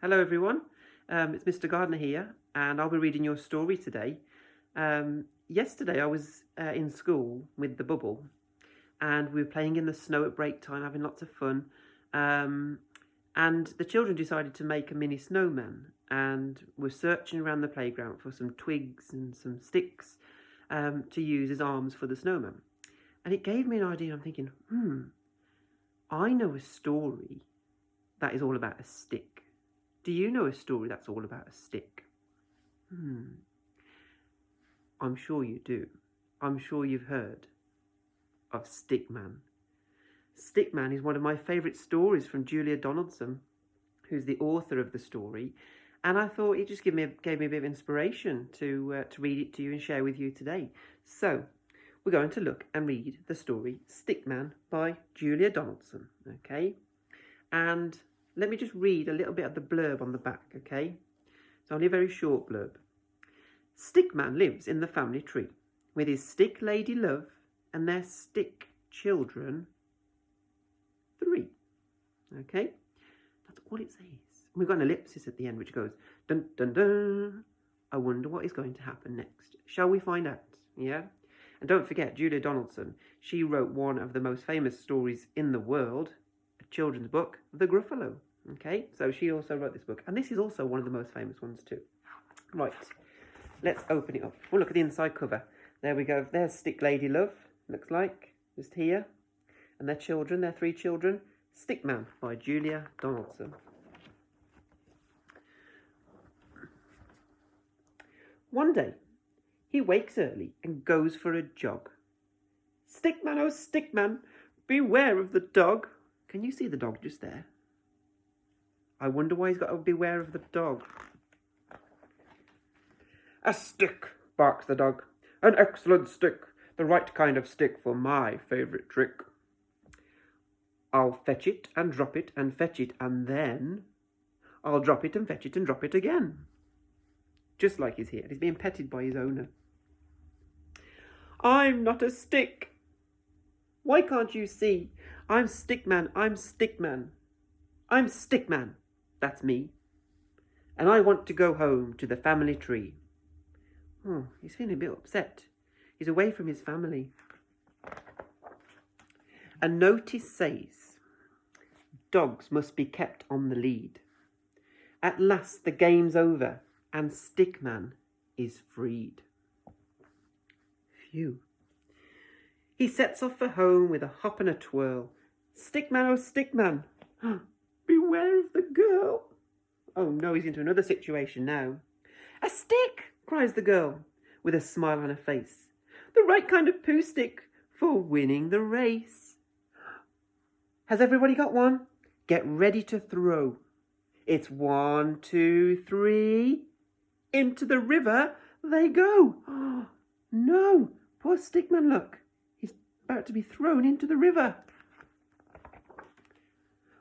Hello everyone, it's Mr Gardner here and I'll be reading your story today. Yesterday I was in school with the bubble and we were playing in the snow at break time, having lots of fun, and the children decided to make a mini snowman and were searching around the playground for some twigs and some sticks to use as arms for the snowman. And it gave me an idea. I'm thinking, I know a story that is all about a stick. Do you know a story that's all about a stick? I'm sure you do. I'm sure you've heard of Stickman. Stickman is one of my favourite stories from Julia Donaldson, who's the author of the story, and I thought it just gave me a bit of inspiration to read it to you and share with you today. So we're going to look and read the story Stickman by Julia Donaldson, okay? And let me just read a little bit of the blurb on the back, okay? It's only a very short blurb. Stickman lives in the family tree with his stick lady love and their stick children 3. Okay? That's all it says. We've got an ellipsis at the end which goes dun dun dun. I wonder what is going to happen next. Shall we find out? Yeah? And don't forget, Julia Donaldson, she wrote one of the most famous stories in the world, a children's book, The Gruffalo. Okay, so she also wrote this book, and this is also one of the most famous ones too. Right, let's open it up. We'll look at the inside cover. There we go. There's Stick Lady Love, looks like, just here. And their children, their 3 children. Stickman by Julia Donaldson. One day, he wakes early and goes for a jog. Stickman, oh Stickman, beware of the dog. Can you see the dog just there? I wonder why he's got to beware of the dog. A stick, barks the dog. An excellent stick. The right kind of stick for my favourite trick. I'll fetch it and drop it and fetch it, and then I'll drop it and fetch it and drop it again. Just like he's here. He's being petted by his owner. I'm not a stick. Why can't you see? I'm Stickman. I'm Stickman. I'm Stickman. That's me. And I want to go home to the family tree. He's feeling a bit upset. He's away from his family. A notice says, dogs must be kept on the lead. At last the game's over and Stickman is freed. Phew. He sets off for home with a hop and a twirl. Stickman, oh Stickman, beware of the girl. Oh no, he's into another situation now. A stick, cries the girl, with a smile on her face. The right kind of poo stick for winning the race. Has everybody got one? Get ready to throw. It's 1, 2, 3. Into the river they go. Oh, no, poor Stickman, look. He's about to be thrown into the river.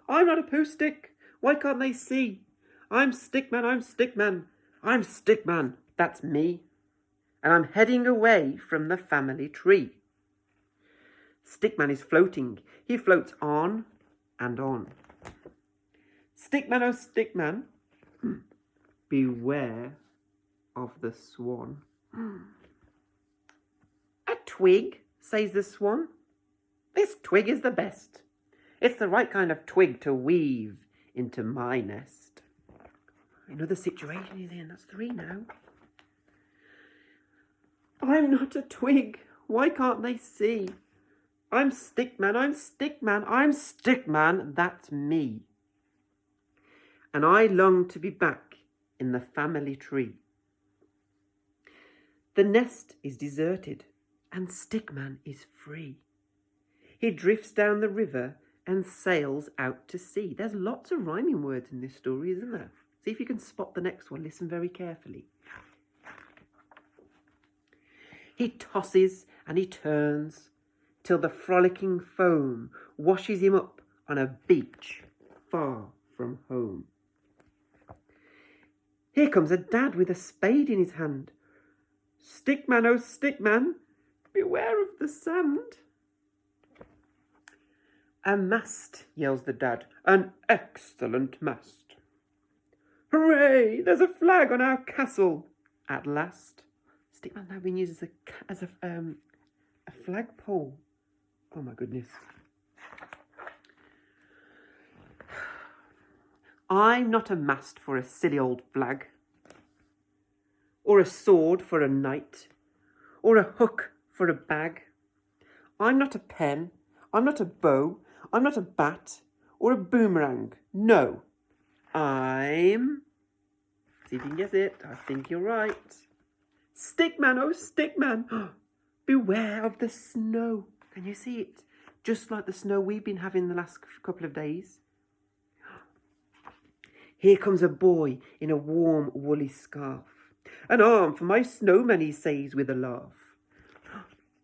I'm not a poo stick. Why can't they see? I'm Stickman, I'm Stickman. I'm Stickman, that's me. And I'm heading away from the family tree. Stickman is floating. He floats on and on. Stickman, oh Stickman, beware of the swan. A twig, says the swan. This twig is the best. It's the right kind of twig to weave into my nest. Another situation he's in. That's 3 now. I'm not a twig. Why can't they see? I'm Stickman, I'm Stickman, I'm Stickman, that's me. And I long to be back in the family tree. The nest is deserted and Stickman is free. He drifts down the river and sails out to sea. There's lots of rhyming words in this story, isn't there? See if you can spot the next one. Listen very carefully. He tosses and he turns till the frolicking foam washes him up on a beach far from home. Here comes a dad with a spade in his hand. Stickman, oh Stickman, beware of the sand. A mast, yells the dad, an excellent mast. Hooray! There's a flag on our castle. At last. Stickman's now being used as a flagpole. Oh my goodness. I'm not a mast for a silly old flag, or a sword for a knight, or a hook for a bag. I'm not a pen, I'm not a bow, I'm not a bat, or a boomerang. No, I'm... See if you can guess it. I think you're right. Stickman, oh Stickman. Beware of the snow. Can you see it? Just like the snow we've been having the last couple of days. Here comes a boy in a warm woolly scarf. An arm for my snowman, he says with a laugh.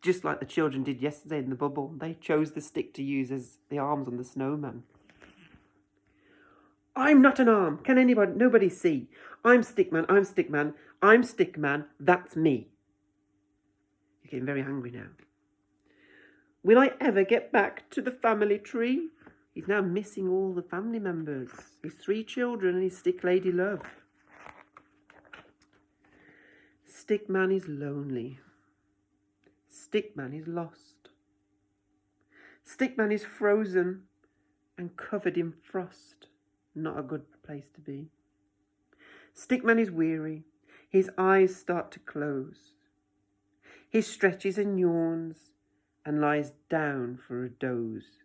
Just like the children did yesterday in the bubble. They chose the stick to use as the arms on the snowman. I'm not an arm. Can nobody see? I'm Stickman, I'm Stickman, I'm Stickman, that's me. You're getting very angry now. Will I ever get back to the family tree? He's now missing all the family members. His 3 children and his stick lady love. Stickman is lonely. Stickman is lost. Stickman is frozen and covered in frost. Not a good place to be. Stickman is weary. His eyes start to close. He stretches and yawns and lies down for a doze.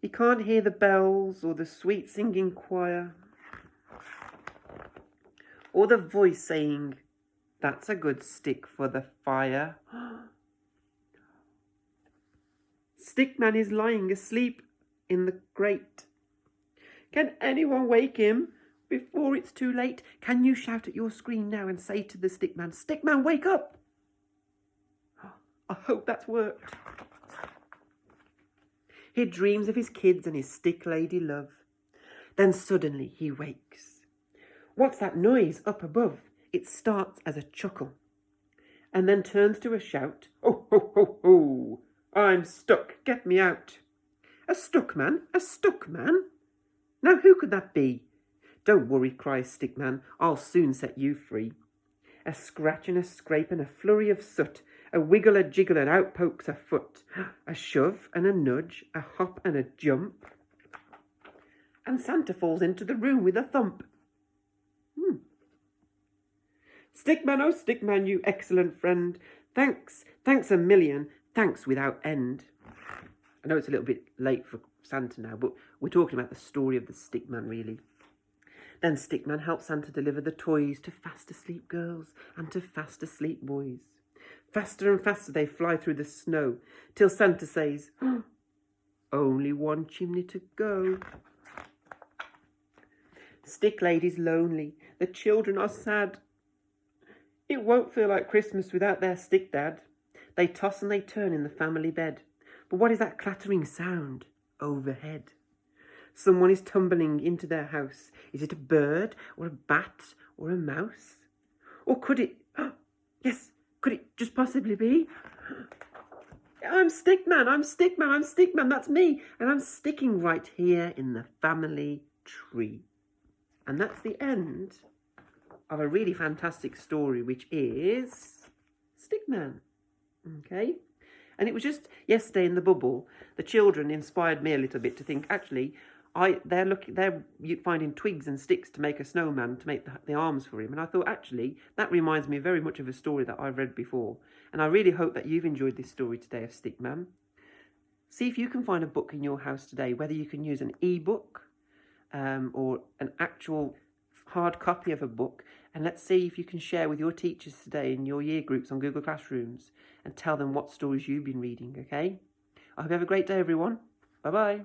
He can't hear the bells or the sweet singing choir, or the voice saying, "That's a good stick for the fire." Stickman is lying asleep in the grate. Can anyone wake him before it's too late? Can you shout at your screen now and say to the Stickman, "Stickman, wake up"? I hope that's worked. He dreams of his kids and his stick lady love. Then suddenly he wakes. What's that noise up above? It starts as a chuckle and then turns to a shout. "Oh, ho, ho, ho! I'm stuck, get me out." A stuck man? A stuck man? Now who could that be? "Don't worry," cries Stickman, "I'll soon set you free." A scratch and a scrape and a flurry of soot, a wiggle, a jiggle, and out pokes a foot. A shove and a nudge, a hop and a jump, and Santa falls into the room with a thump. Stickman, oh Stickman, you excellent friend. Thanks, thanks a million, thanks without end. I know it's a little bit late for Santa now, but we're talking about the story of the Stickman, really. Then Stickman helps Santa deliver the toys to fast asleep girls and to fast asleep boys. Faster and faster they fly through the snow, till Santa says, "Only one chimney to go." Stick lady's lonely, the children are sad. It won't feel like Christmas without their stick dad. They toss and they turn in the family bed. But what is that clattering sound overhead? Someone is tumbling into their house. Is it a bird or a bat or a mouse? Or could it... yes, could it just possibly be? I'm Stickman, I'm Stickman, I'm Stickman, that's me. And I'm sticking right here in the family tree. And that's the end of a really fantastic story, which is Stickman. Okay? And it was just yesterday in the bubble, the children inspired me a little bit to think, actually, they're finding twigs and sticks to make a snowman, to make the arms for him. And I thought, actually, that reminds me very much of a story that I've read before. And I really hope that you've enjoyed this story today of Stickman. See if you can find a book in your house today, whether you can use an e-book or an actual hard copy of a book. And let's see if you can share with your teachers today in your year groups on Google Classrooms and tell them what stories you've been reading, okay? I hope you have a great day, everyone. Bye-bye.